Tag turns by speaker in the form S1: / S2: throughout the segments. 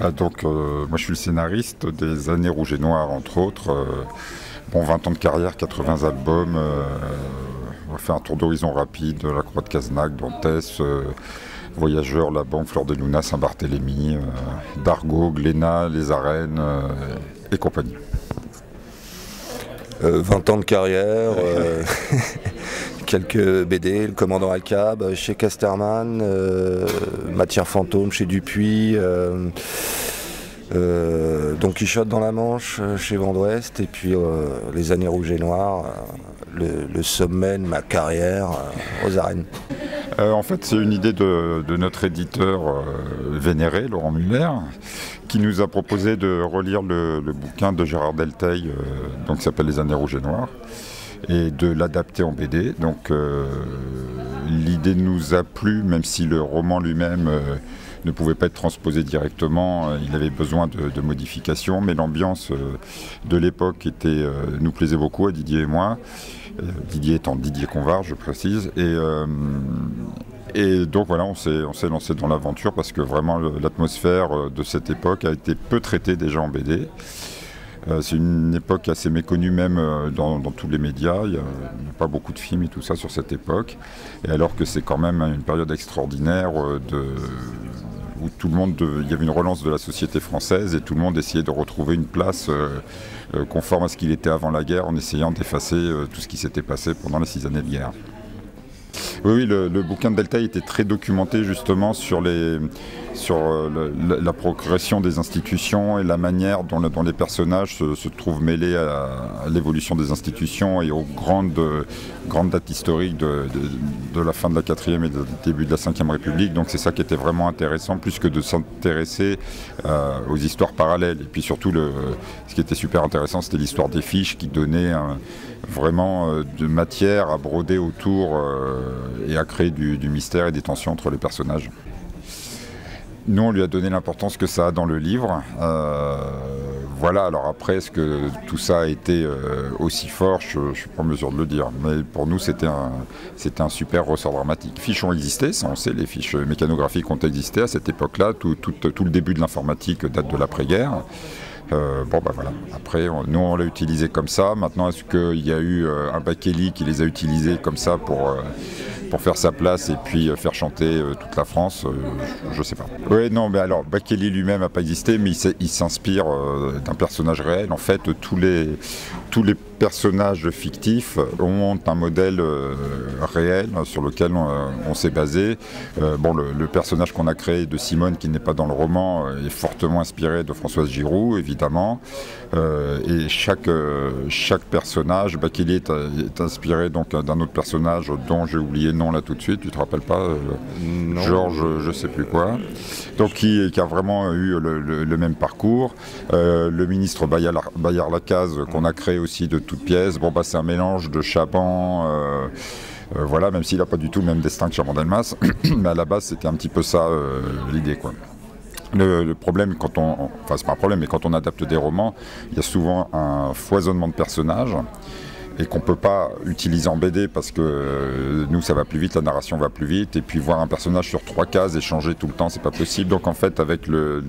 S1: Moi je suis le scénariste des Années Rouges et Noires, entre autres. 20 ans de carrière, 80 albums. On va faire un tour d'horizon rapide, La Croix de Cazenach, Dantès, Voyageurs, La Banque, Fleur de Luna, Saint-Barthélemy, Dargaud, Glénat, Les Arènes et compagnie.
S2: 20 ans de carrière, quelques BD, Le Commandant Alcab, chez Casterman, Matière Fantôme chez Dupuis, Don Quichotte dans la Manche chez Vent d'Ouest, et puis Les Années Rouges et Noires, le sommet de ma carrière aux arènes.
S1: En fait, c'est une idée de notre éditeur vénéré, Laurent Muller, qui nous a proposé de relire le bouquin de Gérard Delteil, qui s'appelle Les Années Rouges et Noires, et de l'adapter en BD. Donc l'idée nous a plu, même si le roman lui-même ne pouvait pas être transposé directement, il avait besoin de modifications, mais l'ambiance de l'époque nous plaisait beaucoup à Didier et moi. Didier étant Didier Convar, je précise, et donc voilà, on s'est lancé dans l'aventure parce que vraiment l'atmosphère de cette époque a été peu traitée déjà en BD. C'est une époque assez méconnue même dans tous les médias, il n'y a pas beaucoup de films et tout ça sur cette époque, et alors que c'est quand même une période extraordinaire où tout le monde, il y avait une relance de la société française et tout le monde essayait de retrouver une place conforme à ce qu'il était avant la guerre en essayant d'effacer tout ce qui s'était passé pendant les 6 années de guerre. Oui, le bouquin de Delteil était très documenté justement sur la progression des institutions et la manière dont les personnages se trouvent mêlés à l'évolution des institutions et aux grandes dates historiques de la fin de la 4e et du début de la 5e République. Donc c'est ça qui était vraiment intéressant, plus que de s'intéresser aux histoires parallèles. Et puis surtout, ce qui était super intéressant, c'était l'histoire des fiches qui donnait vraiment de matière à broder autour et à créer du mystère et des tensions entre les personnages. Nous, on lui a donné l'importance que ça a dans le livre. Voilà, alors après, est-ce que tout ça a été aussi fort, je ne suis pas en mesure de le dire. Mais pour nous, c'était un super ressort dramatique. Les fiches ont existé, ça on sait, les fiches mécanographiques ont existé à cette époque-là. Tout le début de l'informatique date de l'après-guerre. Voilà. Après, nous, on l'a utilisé comme ça. Maintenant, est-ce qu'il y a eu un Bakely qui les a utilisés comme ça pour faire sa place et puis faire chanter toute la France, je ne sais pas. Oui, non, mais alors, Bakely lui-même n'a pas existé, mais il s'inspire d'un personnage réel. En fait, tous les personnages fictifs ont un modèle réel sur lequel on s'est basé. Le personnage qu'on a créé de Simone, qui n'est pas dans le roman, est fortement inspiré de Françoise Giroud, évidemment. Et chaque personnage, Bakely est inspiré donc d'un autre personnage dont j'ai oublié le nom là tout de suite, tu te rappelles pas Georges, je sais plus quoi. Donc qui a vraiment eu le même parcours. Le ministre Bayard Lacaze qu'on a créé aussi de toutes pièces. C'est un mélange de Chaban. Voilà, même s'il n'a pas du tout le même destin que Chaban-Delmas, mais à la base c'était un petit peu ça l'idée, quoi. Le problème, c'est pas un problème, mais quand on adapte des romans, il y a souvent un foisonnement de personnages et qu'on ne peut pas utiliser en BD parce que nous ça va plus vite, la narration va plus vite, et puis voir un personnage sur 3 cases et changer tout le temps, c'est pas possible. Donc en fait, avec le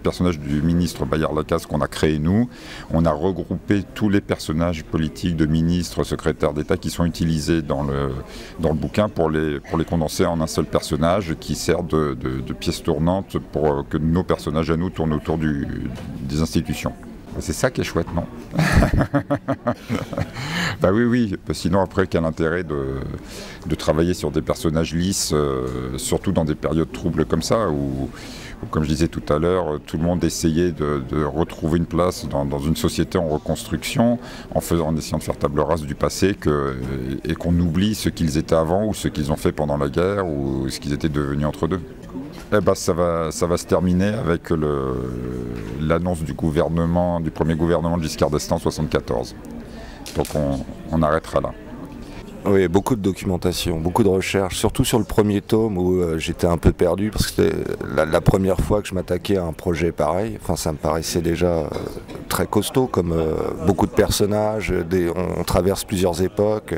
S1: personnage du ministre Bayard Lacaze qu'on a créé nous, on a regroupé tous les personnages politiques de ministres, secrétaires d'État qui sont utilisés dans le bouquin pour les condenser en un seul personnage qui sert de pièce tournante pour que nos personnages à nous tournent autour des institutions. C'est ça qui est chouette, non? Oui. Sinon, après, quel intérêt de travailler sur des personnages lisses, surtout dans des périodes troubles comme ça, où comme je disais tout à l'heure, tout le monde essayait de retrouver une place dans une société en reconstruction, en essayant de faire table rase du passé, et qu'on oublie ce qu'ils étaient avant, ou ce qu'ils ont fait pendant la guerre, ou ce qu'ils étaient devenus entre deux. Ça va se terminer avec l'annonce du premier gouvernement de Giscard d'Estaing en 1974. Donc on arrêtera là.
S2: Oui, beaucoup de documentation, beaucoup de recherches, surtout sur le premier tome où j'étais un peu perdu parce que c'était la première fois que je m'attaquais à un projet pareil. Enfin, ça me paraissait déjà très costaud, comme beaucoup de personnages, on traverse plusieurs époques.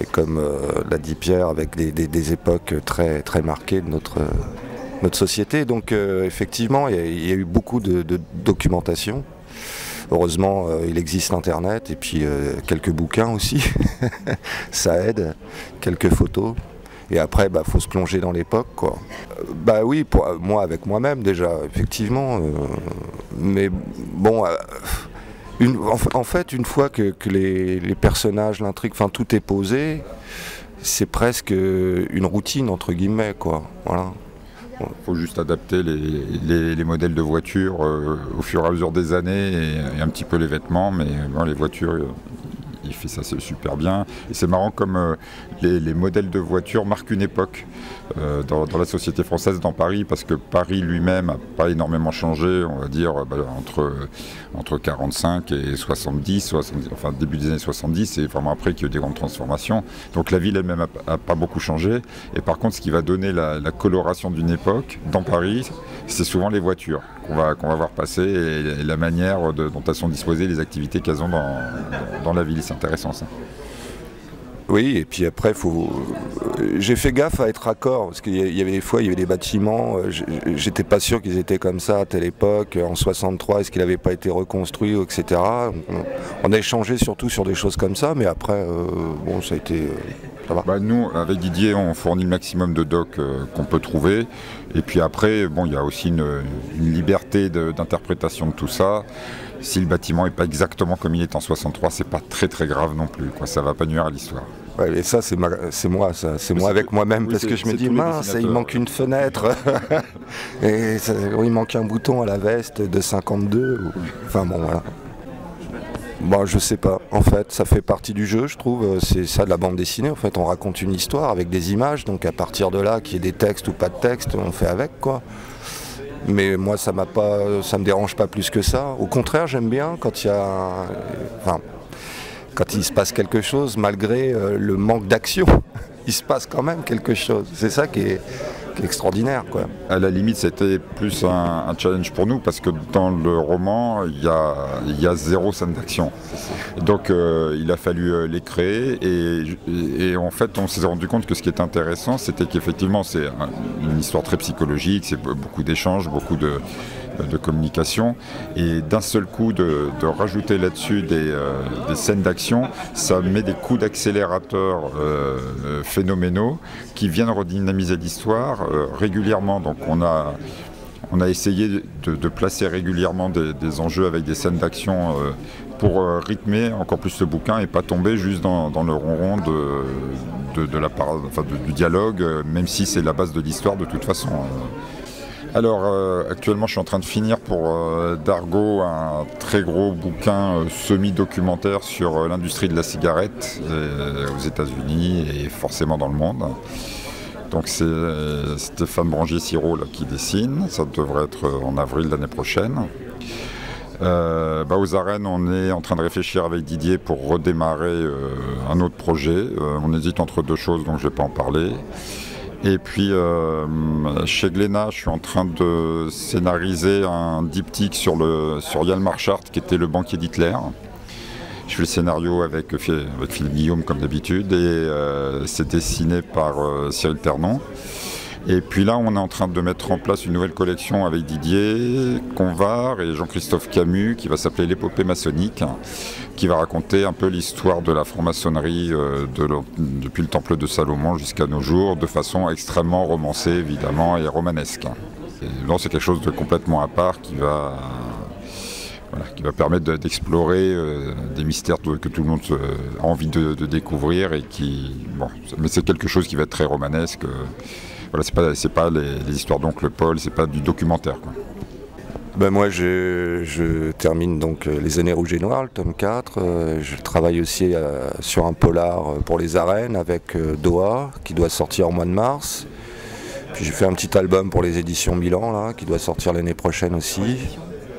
S2: Et comme l'a dit Pierre, avec des époques très, très marquées de notre société. Donc effectivement, il y a eu beaucoup de documentation. Heureusement, il existe Internet et puis quelques bouquins aussi, ça aide, quelques photos. Et après, faut se plonger dans l'époque, quoi. Oui, pour moi, avec moi-même déjà, effectivement. Mais bon, en fait, une fois que les personnages, l'intrigue, enfin tout est posé, c'est presque une routine, entre guillemets, quoi. Voilà.
S1: Il faut juste adapter les modèles de voitures au fur et à mesure des années et un petit peu les vêtements, mais les voitures, il fait ça super bien. Et c'est marrant comme les modèles de voitures marquent une époque dans la société française, dans Paris, parce que Paris lui-même n'a pas énormément changé, on va dire, entre 45 et 70, enfin début des années 70, c'est vraiment après qu'il y a eu des grandes transformations. Donc la ville elle-même n'a pas beaucoup changé. Et par contre, ce qui va donner la coloration d'une époque, dans Paris, c'est souvent les voitures qu'on va voir passer et la manière dont elles sont disposées, les activités qu'elles ont dans la ville. C'est intéressant ça.
S2: Oui, et puis après, j'ai fait gaffe à être raccord, parce qu'il y avait des fois, il y avait des bâtiments, j'étais pas sûr qu'ils étaient comme ça à telle époque, en 63, est-ce qu'il n'avait pas été reconstruit, etc. On a échangé surtout sur des choses comme ça, mais après, bon, ça a été... ça va.
S1: Nous, avec Didier, on fournit le maximum de docs qu'on peut trouver, et puis après, bon, il y a aussi une liberté d'interprétation de tout ça. Si le bâtiment n'est pas exactement comme il est en 63, c'est pas très très grave non plus, quoi. Ça va pas nuire à l'histoire.
S2: Ouais, et ça, c'est moi avec moi-même, parce que je me dis, mince, il manque une fenêtre, et il manque un bouton à la veste de 52, enfin bon, voilà. Bon, je sais pas, en fait, ça fait partie du jeu, je trouve, c'est ça de la bande dessinée, en fait, on raconte une histoire avec des images, donc à partir de là, qu'il y ait des textes ou pas de textes, on fait avec, quoi. Mais moi, ça me dérange pas plus que ça. Au contraire, j'aime bien quand quand il se passe quelque chose, malgré le manque d'action, il se passe quand même quelque chose. C'est ça qui est extraordinaire, quoi.
S1: À la limite, c'était plus un challenge pour nous parce que dans le roman, il y a 0 scène d'action. Donc il a fallu les créer et en fait, on s'est rendu compte que ce qui est intéressant, c'était qu'effectivement, c'est une histoire très psychologique, c'est beaucoup d'échanges, beaucoup de communication, et d'un seul coup de rajouter là-dessus des scènes d'action, ça met des coups d'accélérateur phénoménaux qui viennent redynamiser l'histoire régulièrement. Donc on a essayé de placer régulièrement des enjeux avec des scènes d'action pour rythmer encore plus ce bouquin et pas tomber juste dans le ronron du dialogue, même si c'est la base de l'histoire de toute façon. Alors actuellement je suis en train de finir pour Dargaud un très gros bouquin semi-documentaire sur l'industrie de la cigarette aux États-Unis et forcément dans le monde. Donc c'est Stéphane Brangier-Sirot qui dessine, ça devrait être en avril l'année prochaine. Aux arènes, on est en train de réfléchir avec Didier pour redémarrer un autre projet. On hésite entre deux choses, donc je ne vais pas en parler. Et puis chez Glénat, je suis en train de scénariser un diptyque sur Hjalmar Schacht, qui était le banquier d'Hitler. Je fais le scénario avec Philippe Guillaume comme d'habitude et c'est dessiné par Cyril Ternon. Et puis là, on est en train de mettre en place une nouvelle collection avec Didier Convar et Jean-Christophe Camus qui va s'appeler l'épopée maçonnique, qui va raconter un peu l'histoire de la franc-maçonnerie depuis le temple de Salomon jusqu'à nos jours, de façon extrêmement romancée évidemment et romanesque. Et là, c'est quelque chose de complètement à part qui va permettre d'explorer des mystères que tout le monde a envie de découvrir et mais c'est quelque chose qui va être très romanesque. C'est pas les histoires d'Oncle Paul, c'est pas du documentaire, quoi.
S2: Moi je termine donc Les Années Rouges et Noires, le tome 4. Je travaille aussi sur un polar pour les arènes avec Doha qui doit sortir au mois de mars. Puis j'ai fait un petit album pour les éditions Milan là, qui doit sortir l'année prochaine aussi.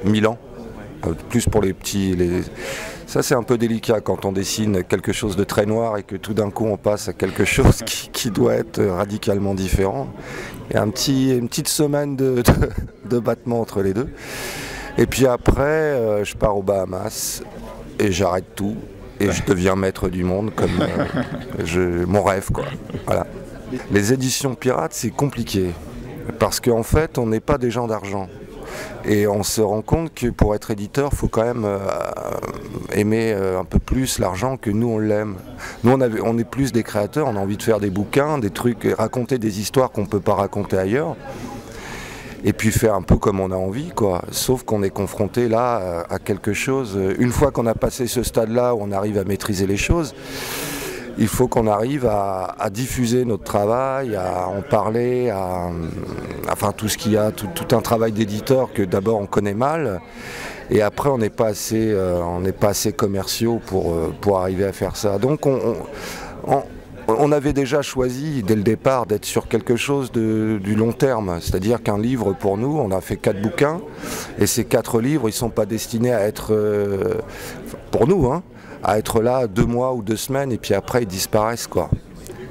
S2: Milan, plus pour les petits. Ça c'est un peu délicat quand on dessine quelque chose de très noir et que tout d'un coup on passe à quelque chose qui doit être radicalement différent. Il y a une petite semaine de battement entre les deux. Et puis après, je pars aux Bahamas et j'arrête tout et je deviens maître du monde comme mon rêve, quoi. Voilà. Les éditions pirates, c'est compliqué. Parce qu'en fait, on n'est pas des gens d'argent. Et on se rend compte que pour être éditeur, il faut quand même aimer un peu plus l'argent que nous on l'aime. Nous on est plus des créateurs, on a envie de faire des bouquins, des trucs, raconter des histoires qu'on ne peut pas raconter ailleurs. Et puis faire un peu comme on a envie, quoi. Sauf qu'on est confronté là à quelque chose. Une fois qu'on a passé ce stade-là où on arrive à maîtriser les choses, il faut qu'on arrive à diffuser notre travail, à en parler, enfin tout ce qu'il y a, tout un travail d'éditeur que d'abord on connaît mal, et après on n'est pas assez commerciaux pour arriver à faire ça. Donc on avait déjà choisi dès le départ d'être sur quelque chose du long terme, c'est-à-dire qu'un livre pour nous, on a fait 4 bouquins, et ces 4 livres ils ne sont pas destinés à être, pour nous, hein, à être là 2 mois ou 2 semaines et puis après ils disparaissent, quoi.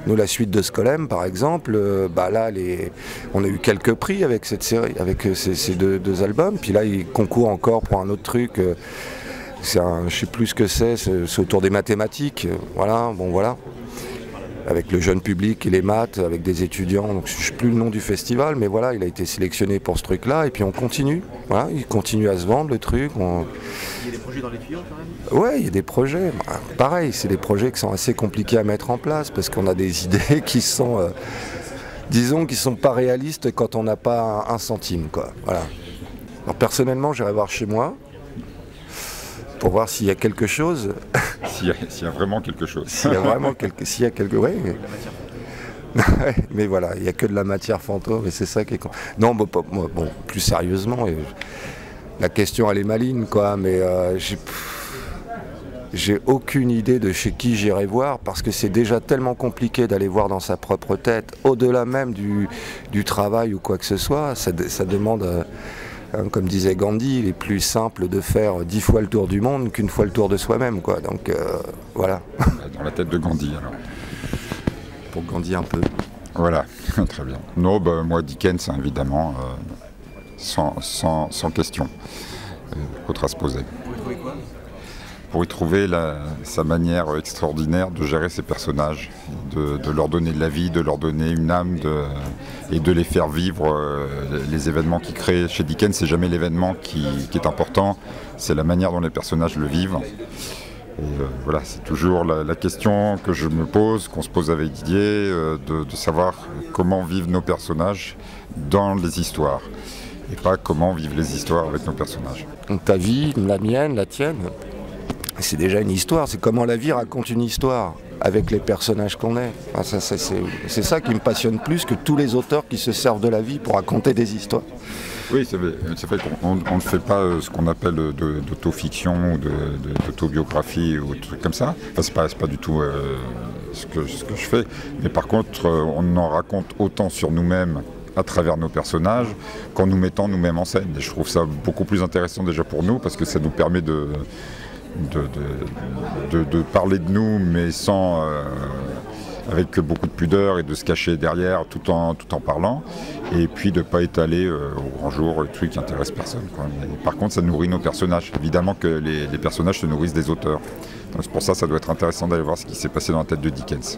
S2: Nous, la suite de Skolem par exemple, là on a eu quelques prix avec cette série, avec ces deux albums, puis là ils concourent encore pour un autre truc, je sais plus ce que c'est autour des mathématiques, voilà, bon voilà. Avec le jeune public et les maths, avec des étudiants, donc je ne sais plus le nom du festival, mais voilà, il a été sélectionné pour ce truc-là, et puis on continue, voilà, il continue à se vendre le truc. Il
S3: y a des projets dans les tuyaux quand même ?
S2: Ouais, il y a des projets, pareil, c'est des projets qui sont assez compliqués à mettre en place, parce qu'on a des idées qui sont, disons, qui sont pas réalistes quand on n'a pas un centime, quoi, voilà. Alors personnellement, j'irai voir chez moi, pour voir s'il y a quelque chose.
S1: S'il y a vraiment quelque chose.
S2: S'il y a quelque... Ouais. Mais voilà, il n'y a que de la matière fantôme et c'est ça qui est... Non, bon, plus sérieusement, la question elle est maligne, quoi, mais j'ai aucune idée de chez qui j'irai voir, parce que c'est déjà tellement compliqué d'aller voir dans sa propre tête, au-delà même du travail ou quoi que ce soit, ça demande... Comme disait Gandhi, il est plus simple de faire 10 fois le tour du monde qu'une fois le tour de soi-même, quoi. Donc voilà.
S1: Dans la tête de Gandhi, alors.
S2: Pour Gandhi un peu.
S1: Voilà, très bien. Non, moi Dickens, hein, évidemment, sans question. Autre à se poser.
S3: Vous trouvez quoi ?
S1: Pour y trouver sa manière extraordinaire de gérer ses personnages, de leur donner de la vie, de leur donner une âme, et de les faire vivre les événements qu'il crée. Chez Dickens, c'est jamais l'événement qui est important, c'est la manière dont les personnages le vivent. Et voilà, c'est toujours la question que je me pose, qu'on se pose avec Didier, de savoir comment vivent nos personnages dans les histoires, et pas comment vivent les histoires avec nos personnages.
S2: Ta vie, la mienne, la tienne, c'est déjà une histoire, c'est comment la vie raconte une histoire avec les personnages qu'on est. Enfin, c'est ça qui me passionne plus que tous les auteurs qui se servent de la vie pour raconter des histoires.
S1: Oui, c'est vrai qu'on ne fait pas ce qu'on appelle d'autofiction ou d'autobiographie ou des trucs comme ça. Enfin, c'est pas du tout ce que je fais. Mais par contre, on en raconte autant sur nous-mêmes à travers nos personnages qu'en nous mettant nous-mêmes en scène. Et je trouve ça beaucoup plus intéressant déjà pour nous, parce que ça nous permet de parler de nous, mais sans avec beaucoup de pudeur, et de se cacher derrière tout en parlant, et puis de ne pas étaler au grand jour le truc qui intéresse personne, quoi. Mais, par contre, ça nourrit nos personnages. Évidemment que les personnages se nourrissent des auteurs. Donc, c'est pour ça que ça doit être intéressant d'aller voir ce qui s'est passé dans la tête de Dickens.